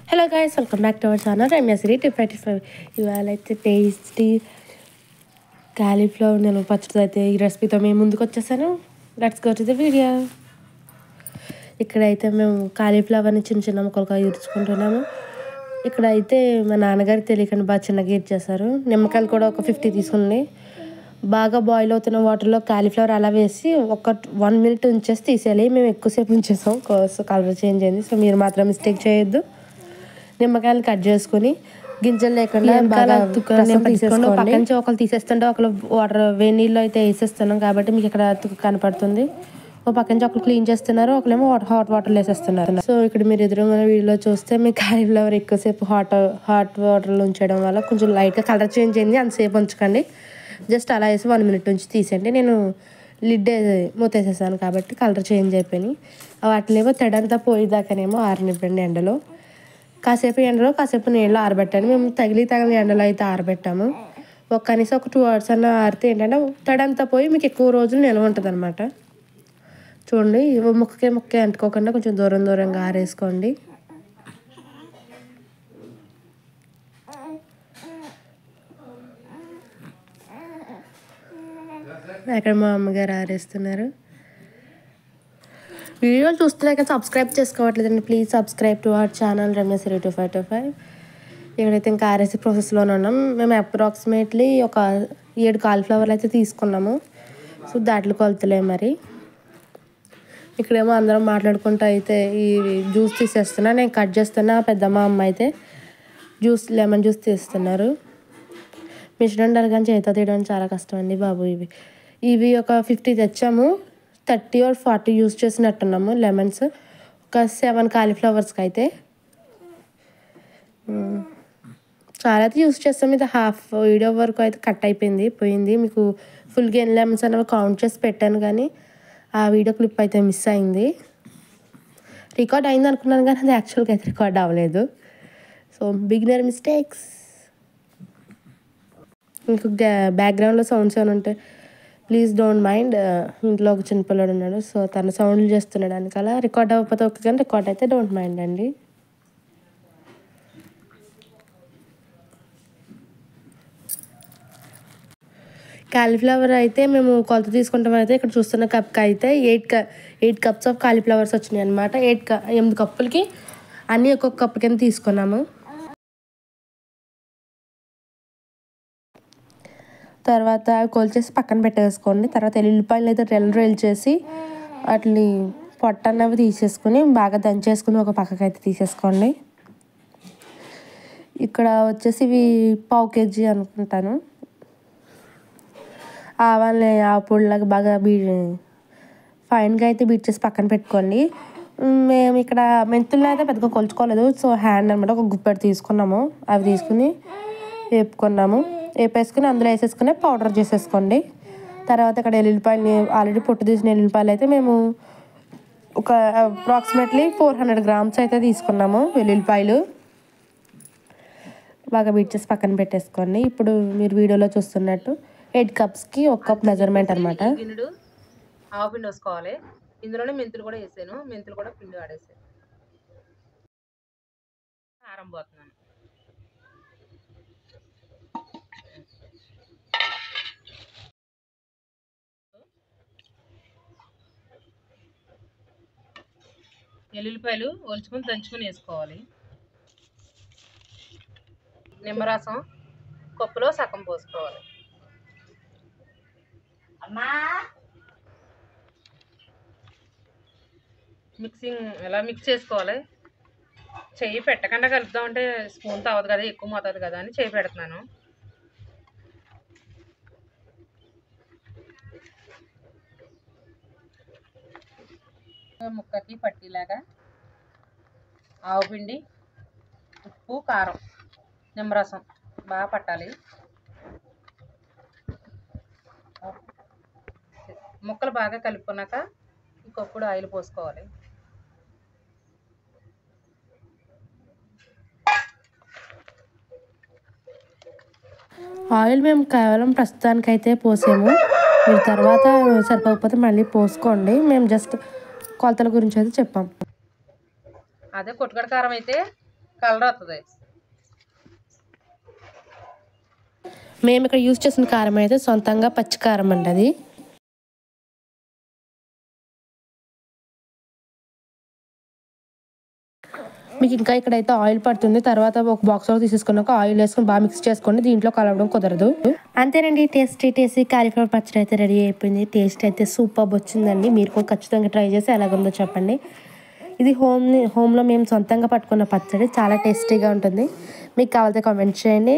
Hello guys, welcome back to our channel. Ramya Siri 255. ఇవాళ అయితే tasty cauliflower నేను పచ్చడి అయితే ఈ రెసిపీతో మేము ముందుకు వచ్చేసాను. Let's go to the video. ఇక్కడైతే మేము కాలీఫ్లవర్ని చిన్న చిన్న ముక్కలుగా ఇరుచుకుంటున్నాము. ఇక్కడైతే మా నాన్నగారికి తెలియకుండా బాగా చిన్నగా ఇచ్చేసారు. నిమ్మకాయలు కూడా ఒక 50 తీసుకుని బాగా బాయిల్ అవుతున్న వాటర్లో కాలీఫ్లవర్ అలా వేసి ఒక 1 minute ఉంచేసి తీసేయాలి. మేము ఎక్కువసేపు ఉంచేసాం, కలర్ చేంజ్ అయింది. సో మీరు మాత్రం మిస్టేక్ చేయొద్దు. నిమ్మకాయలు కట్ చేసుకుని గింజలు లేకుండా బాగా తీసేసుకోండి. పక్క నుంచి ఒకరు తీసేస్తుంటే ఒకరు వాటర్ వేడి నీళ్ళు అయితే వేసేస్తున్నాం కాబట్టి మీకు ఇక్కడ తుక్కు కనపడుతుంది. ఒక పక్క నుంచి ఒకరు క్లీన్ చేస్తున్నారు, ఒకరేమో హాట్ వాటర్లో వేసేస్తున్నారు. సో ఇక్కడ మీరు ఎదురుగా వీడియోలో చూస్తే మీ కాలీఫ్లవర్ ఎక్కువసేపు హాట్ వాటర్లో ఉంచడం వల్ల కొంచెం లైట్గా కలర్ చేంజ్ అయింది. అంతసేపు ఉంచకండి, జస్ట్ అలా వేసి 1 minute నుంచి తీసేయండి. నేను లిడ్ మూతేసేసాను కాబట్టి కలర్ చేంజ్ అయిపోయినాయి. వాటినేమో తడంతా పోయేదాకానేమో ఆరనివ్వండి ఎండలో. కాసేపు ఎండలో కాసేపు నీళ్ళు ఆరబెట్టాను. మేము తగిలి ఎండలో అయితే ఆరబెట్టాము. కనీసం ఒక 2 hours అన్న ఆరితే ఏంటంటే తడంతా పోయి మీకు ఎక్కువ రోజులు నిల్వ ఉంటుంది అనమాట. చూడండి, ముక్కకే అంటుకోకుండా కొంచెం దూరంగా ఆరేసుకోండి. అక్కడ మా అమ్మగారు ఆరేస్తున్నారు. వీడియోలు చూస్తున్నాక సబ్స్క్రైబ్ చేసుకోవట్లేదండి. Please subscribe to our channel Ramya Siri 2525. ఇక్కడైతే ఇంకా ఆర్ఎస్సీ ప్రాసెస్లోనే ఉన్నాం. మేము అప్రాక్సిమేట్లీ ఒక 7 కాలీఫ్లవర్లు అయితే తీసుకున్నాము. సో దాంట్లో కొలతలే మరి. ఇక్కడేమో అందరం మాట్లాడుకుంటూ అయితే ఈ జ్యూస్ తీసేస్తున్నా, నేను కట్ చేస్తున్నా. పెద్దమ్మ అమ్మ అయితే లెమన్ జ్యూస్ తీస్తున్నారు. మిషన్ ఉండాలి కానీ చేతితో తీయడం చాలా కష్టం అండి బాబు. ఇవి ఒక 50 తెచ్చాము. 30 or 40 యూజ్ చేసినట్టున్నాము లెమన్స్. ఒక 7 కాలీఫ్లవర్స్కి అయితే చాలా అయితే యూజ్ చేస్తాం. ఇది హాఫ్ వీడియో వరకు అయితే కట్ పోయింది. మీకు ఫుల్గా ఎన్ని లెమన్స్ అనేవి కౌంట్ చేసి పెట్టాను కానీ ఆ వీడియో క్లిప్ అయితే మిస్ అయింది. రికార్డ్ అయింది అనుకున్నాను కానీ అది యాక్చువల్గా అయితే రికార్డ్ అవ్వలేదు. So beginner mistakes. మీకు బ్యాక్గ్రౌండ్లో సౌండ్స్ ఏమైనా ఉంటే ప్లీజ్ డోంట్ మైండ్. ఇంట్లో ఒక చిన్నపిల్లడు ఉన్నాడు, సో తను సౌండ్లు చేస్తున్నాడు. అందుకలా రికార్డ్ అవ్వకపోతే ఓకే, కానీ రికార్డ్ అయితే డోంట్ మైండ్ అండి. కాలీఫ్లవర్ అయితే మేము కొలత తీసుకుంటాం. అయితే ఇక్కడ చూస్తున్న కప్కి అయితే 8 cups ఆఫ్ కాలీఫ్లవర్స్ వచ్చినాయి అనమాట. 8 కప్పులకి అన్నీ ఒక్కొక్క కప్పు కింద తీసుకున్నాము. తర్వాత కొలిచేసి పక్కన పెట్టేసుకోండి. తర్వాత ఎల్లుల్లిపాయలు అయితే రెల్ చేసి వాటిని పొట్ట అన్నవి తీసేసుకుని బాగా దంచేసుకుని ఒక పక్కకి అయితే తీసేసుకోండి. ఇక్కడ వచ్చేసి ఇవి 1/2 kg అనుకుంటాను. ఆవాలని పొడిలాగా బాగా ఫైన్గా అయితే బీట్ చేసి పక్కన పెట్టుకోండి. మేము ఇక్కడ మెంతులను అయితే పెద్దగా కొలుచుకోలేదు. సో హ్యాండ్ అనమాట ఒక గుప్పెడు తీసుకున్నాము. అవి తీసుకుని వేపేసుకుని అందులో వేసేసుకుని పౌడర్ చేసేసుకోండి. తర్వాత ఇక్కడ ఎల్లుల్లిపాయలు ఆల్రెడీ పొట్టు తీసిన ఎల్లుల్లిపాయలు అయితే మేము ఒక అప్రాక్సిమేట్లీ 400 grams అయితే తీసుకున్నాము. వెల్లుల్లిపాయలు బాగా బీట్ చేసి పక్కన పెట్టేసుకోండి. ఇప్పుడు మీరు వీడియోలో చూస్తున్నట్టు 8 cupsకి 1 cup మెజర్మెంట్ అనమాట. ఆవు పిండి వేసుకోవాలి. ఇందులోనే మెంతులు కూడా వేసాను. మెంతులు కూడా పిండి వాడేసాను. కారం పోతున్నాను. ఎల్లుల్లిపాయలు ఒలుచుకొని దంచుకొని వేసుకోవాలి. నిమ్మరసం కప్పులో సగం పోసుకోవాలి. ఎలా మిక్స్ చేసుకోవాలి. చెయ్యి పెట్టకుండా కలుపుదామంటే స్పూన్తో అవ్వదు కదా, ఎక్కువ మోతాదు కదా అని చెయ్యి పెడుతున్నాను. ముక్కకి పట్టిలాగా ఆవు పిండి, ఉప్పు, కారం, నిమ్మరసం బాగా పట్టాలి. ముక్కలు బాగా కలుపుకున్నాక ఇంకొప్పుడు ఆయిల్ పోసుకోవాలి. ఆయిల్ మేము కేవలం ప్రస్తుతానికైతే పోసాము. మీరు తర్వాత సరిపోకపోతే మళ్ళీ పోసుకోండి. మేము జస్ట్ కొలతల గురించి అయితే చెప్పాం. అదే కొట్టుగడ కారం అయితే కలర్ వస్తుంది. మేము ఇక్కడ యూజ్ చేసిన కారం అయితే సొంతంగా పచ్చి కారం అండి. అది మీకు ఇంకా ఇక్కడైతే ఆయిల్ పడుతుంది. తర్వాత ఒక బాక్స్లో తీసేసుకున్నాక ఆయిల్ వేసుకొని బాగా మిక్స్ చేసుకోండి. దీంట్లో కలవడం కుదరదు. అంతేనండి, టేస్టీ కాలీఫ్లవర్ పచ్చడి అయితే రెడీ అయిపోయింది. టేస్ట్ అయితే సూపర్ వచ్చిందండి. మీరు కూడా ఖచ్చితంగా ట్రై చేసి ఎలాగుందో చెప్పండి. ఇది హోమ్లో మేము సొంతంగా పట్టుకున్న పచ్చడి, చాలా టేస్టీగా ఉంటుంది. మీకు కావాలంటే కామెంట్ చేయండి.